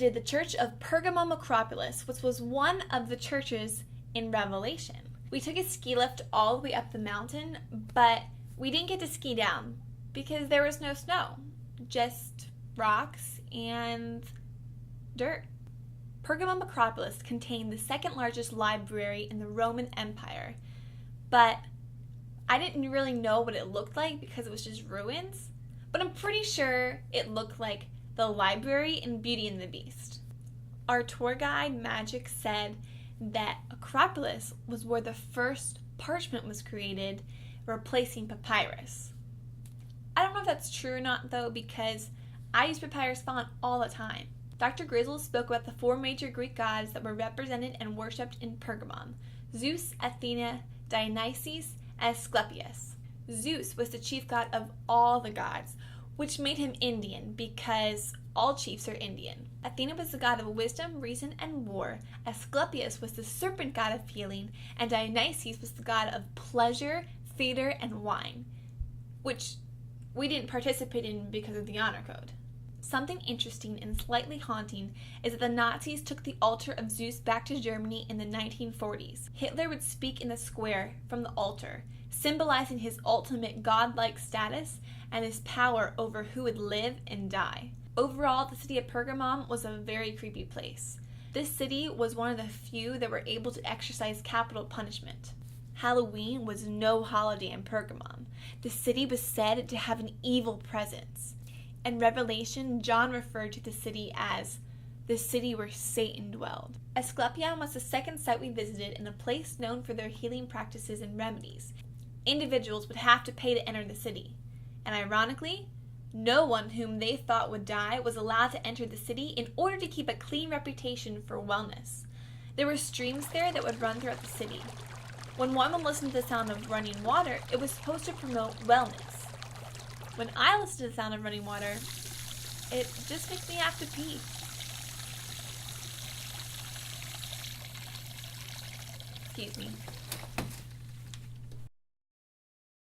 visited the church of Pergamum Acropolis, which was one of the churches in Revelation. We took a ski lift all the way up the mountain, but we didn't get to ski down because there was no snow, just rocks and dirt. Pergamum Acropolis contained the second largest library in the Roman Empire, but I didn't really know what it looked like because it was just ruins, but I'm pretty sure it looked like the library in Beauty and the Beast. Our tour guide, Magic, said that Acropolis was where the first parchment was created, replacing papyrus. I don't know if that's true or not, though, because I use papyrus font all the time. Dr. Grizzle spoke about the four major Greek gods that were represented and worshipped in Pergamum: Zeus, Athena, Dionysus, and Asclepius. Zeus was the chief god of all the gods, which made him Indian because all chiefs are Indian. Athena was the god of wisdom, reason, and war. Asclepius was the serpent god of healing, and Dionysus was the god of pleasure, theater, and wine, which we didn't participate in because of the honor code. Something interesting and slightly haunting is that the Nazis took the altar of Zeus back to Germany in the 1940s. Hitler would speak in the square from the altar, symbolizing his ultimate godlike status and his power over who would live and die. Overall, the city of Pergamum was a very creepy place. This city was one of the few that were able to exercise capital punishment. Halloween was no holiday in Pergamum. The city was said to have an evil presence. In Revelation, John referred to the city as the city where Satan dwelled. Asclepion was the second site we visited, in a place known for their healing practices and remedies. Individuals would have to pay to enter the city, and ironically, no one whom they thought would die was allowed to enter the city in order to keep a clean reputation for wellness. There were streams there that would run throughout the city. When one would listen to the sound of running water, it was supposed to promote wellness. When I listen to the sound of running water, it just makes me have to pee. Excuse me.